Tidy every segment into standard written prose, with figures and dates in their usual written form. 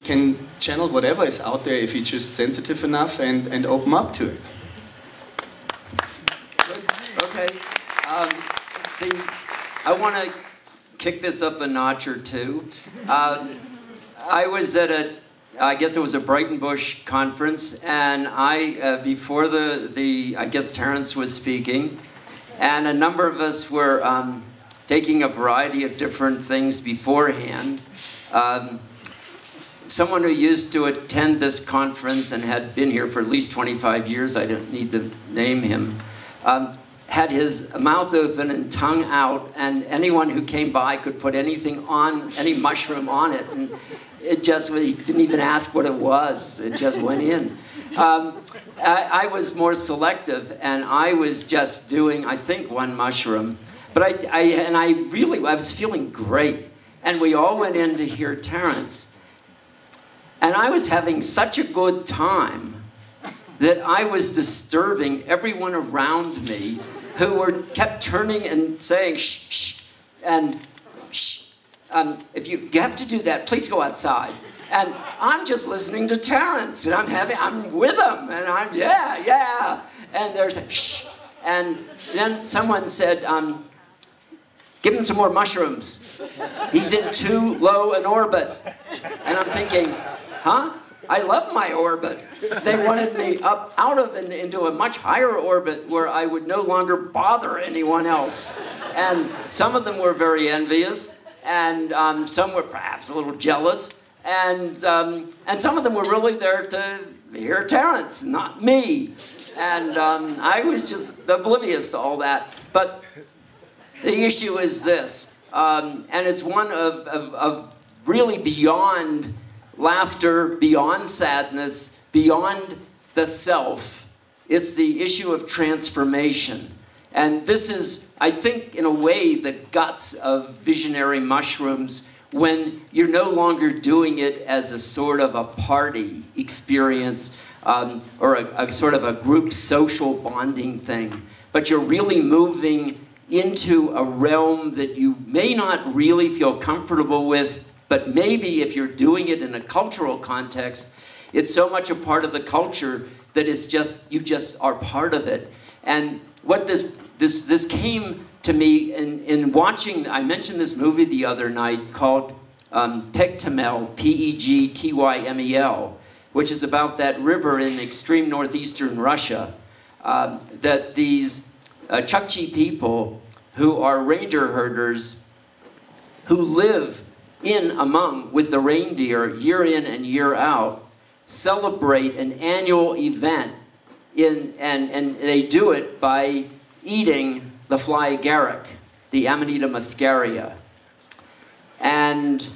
can channel whatever is out there if you're just sensitive enough and open up to it. Okay. I want to kick this up a notch or two. I was at I guess it was a Brighton Bush conference, and before I guess Terence was speaking, and a number of us were taking a variety of different things beforehand. Someone who used to attend this conference and had been here for at least 25 years, I don't need to name him, had his mouth open and tongue out, and anyone who came by could put anything on, any mushroom on it, and he didn't even ask what it was, it just went in. I was more selective, and I was just doing, I think, one mushroom, but I was feeling great, and we all went in to hear Terence. And I was having such a good time that I was disturbing everyone around me who kept turning and saying, shh, shh, and shh. If you have to do that, please go outside. And I'm just listening to Terence, and I'm with him, and I'm, yeah. And there's a shh. And then someone said, give him some more mushrooms. He's in too low an orbit. And I'm thinking, huh? I love my orbit. They wanted me up out of and into a much higher orbit where I would no longer bother anyone else. And some of them were very envious, and some were perhaps a little jealous, and some of them were really there to hear Terence, not me. And I was just oblivious to all that. But the issue is this, and it's one of really beyond laughter, beyond sadness, beyond the self. It's the issue of transformation. And this is, I think, in a way, the guts of visionary mushrooms, when you're no longer doing it as a sort of a party experience or a sort of a group social bonding thing, but you're really moving into a realm that you may not really feel comfortable with, but maybe if you're doing it in a cultural context, it's so much a part of the culture that it's just, you just are part of it. And what this came to me in watching, I mentioned this movie the other night called Pegtymel, P-E-G-T-Y-M-E-L, which is about that river in extreme northeastern Russia, that these Chukchi people who are reindeer herders who live with the reindeer year in and year out, celebrate an annual event, and they do it by eating the fly agaric, the Amanita muscaria. And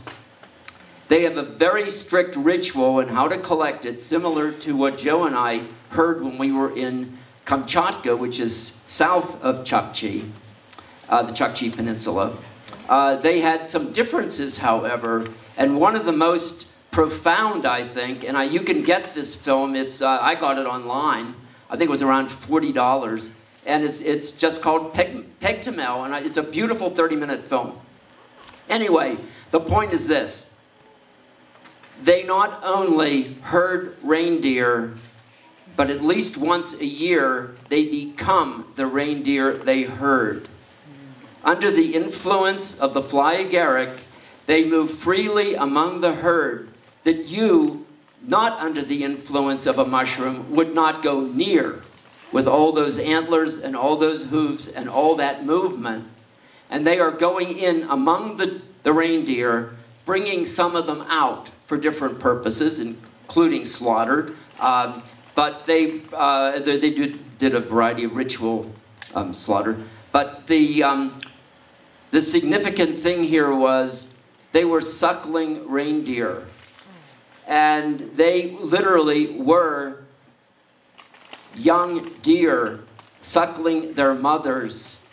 they have a very strict ritual in how to collect it, similar to what Joe and I heard when we were in Kamchatka, which is south of Chukchi, the Chukchi Peninsula. They had some differences, however, and one of the most profound, I think, and you can get this film, I got it online, I think it was around $40, and it's just called Pegtymel, and it's a beautiful 30-minute film. Anyway, the point is this. They not only herd reindeer, but at least once a year, they become the reindeer they herd. Under the influence of the fly agaric, they move freely among the herd that you, not under the influence of a mushroom, would not go near, with all those antlers and all those hooves and all that movement. And they are going in among the reindeer, bringing some of them out for different purposes, including slaughter. But they did a variety of ritual slaughter. But the significant thing here was they were suckling reindeer. And they literally were young deer suckling their mothers.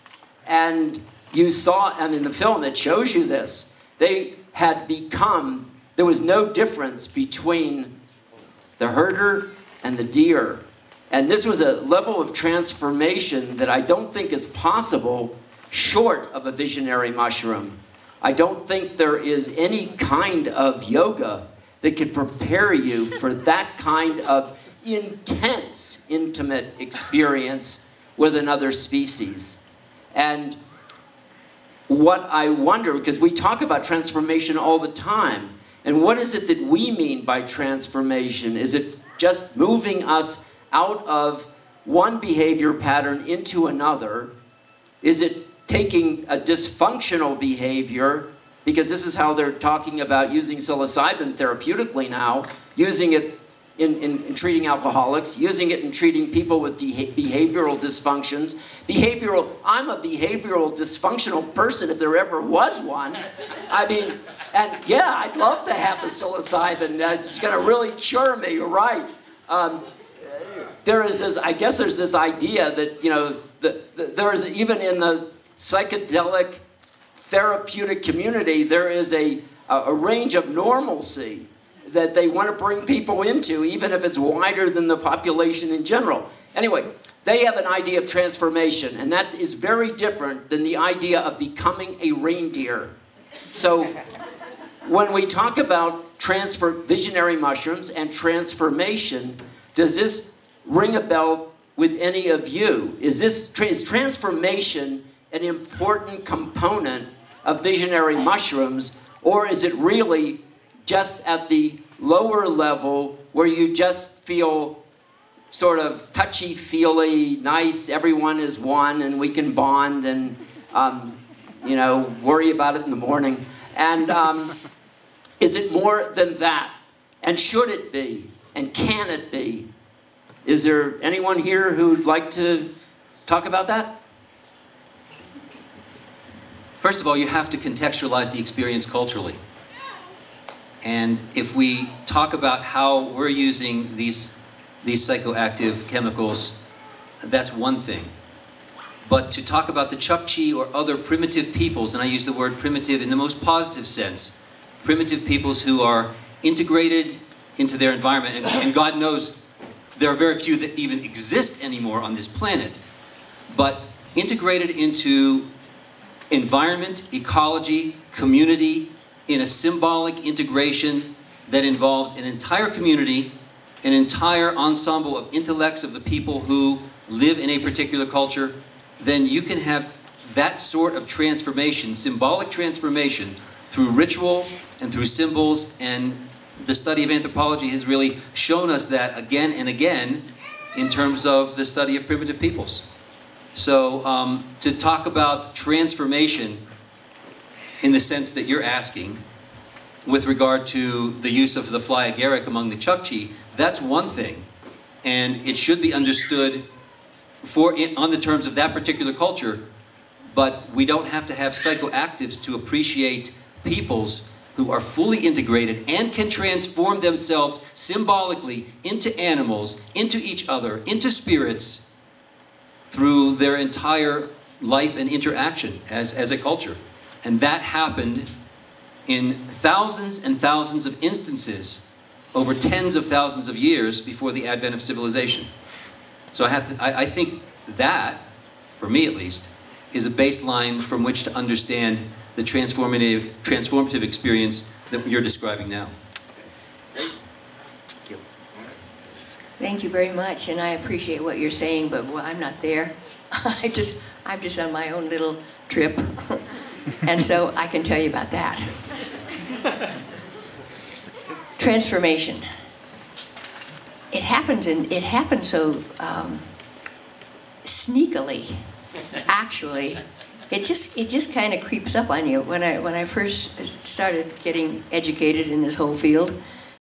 And you saw, and in the film it shows you this, they had become, there was no difference between the herder and the deer. And this was a level of transformation that I don't think is possible short of a visionary mushroom. I don't think there is any kind of yoga that could prepare you for that kind of intense, intimate experience with another species. And what I wonder, because we talk about transformation all the time, and what is it that we mean by transformation? Is it just moving us out of one behavior pattern into another? Is it taking a dysfunctional behavior, because this is how they're talking about using psilocybin therapeutically now, using it in treating alcoholics, using it in treating people with behavioral dysfunctions. I'm a behavioral dysfunctional person if there ever was one. I mean, and yeah, I'd love to have the psilocybin. It's going to really cure me, you're right. There is this, I guess there's this idea that, you know, there is, even in the psychedelic therapeutic community, there is a range of normalcy that they want to bring people into, even if it's wider than the population in general. Anyway, they have an idea of transformation, and that is very different than the idea of becoming a reindeer. So when we talk about visionary mushrooms and transformation, does this ring a bell with any of you? Is transformation an important component of visionary mushrooms, or is it really just at the lower level where you just feel sort of touchy-feely, nice, everyone is one, and we can bond and, you know, worry about it in the morning? And is it more than that? And should it be? And can it be? Is there anyone here who'd like to talk about that? First of all, you have to contextualize the experience culturally. And if we talk about how we're using these psychoactive chemicals, that's one thing. But to talk about the Chukchi or other primitive peoples, and I use the word primitive in the most positive sense, primitive peoples who are integrated into their environment, and God knows there are very few that even exist anymore on this planet, but integrated into environment, ecology, community, in a symbolic integration that involves an entire community, an entire ensemble of intellects of the people who live in a particular culture, then you can have that sort of transformation, symbolic transformation, through ritual and through symbols. And the study of anthropology has really shown us that again and again in terms of the study of primitive peoples. So to talk about transformation in the sense that you're asking, with regard to the use of the fly agaric among the Chukchi, that's one thing. And it should be understood on the terms of that particular culture, but we don't have to have psychoactives to appreciate peoples who are fully integrated and can transform themselves symbolically into animals, into each other, into spirits, through their entire life and interaction as a culture. And that happened in thousands and thousands of instances over tens of thousands of years before the advent of civilization. So I think that, for me at least, is a baseline from which to understand the transformative experience that you're describing now. Thank you very much, and I appreciate what you're saying, but I'm not there. I'm just on my own little trip. And so I can tell you about that. Transformation. It happens so sneakily. Actually, it just kind of creeps up on you. When I first started getting educated in this whole field,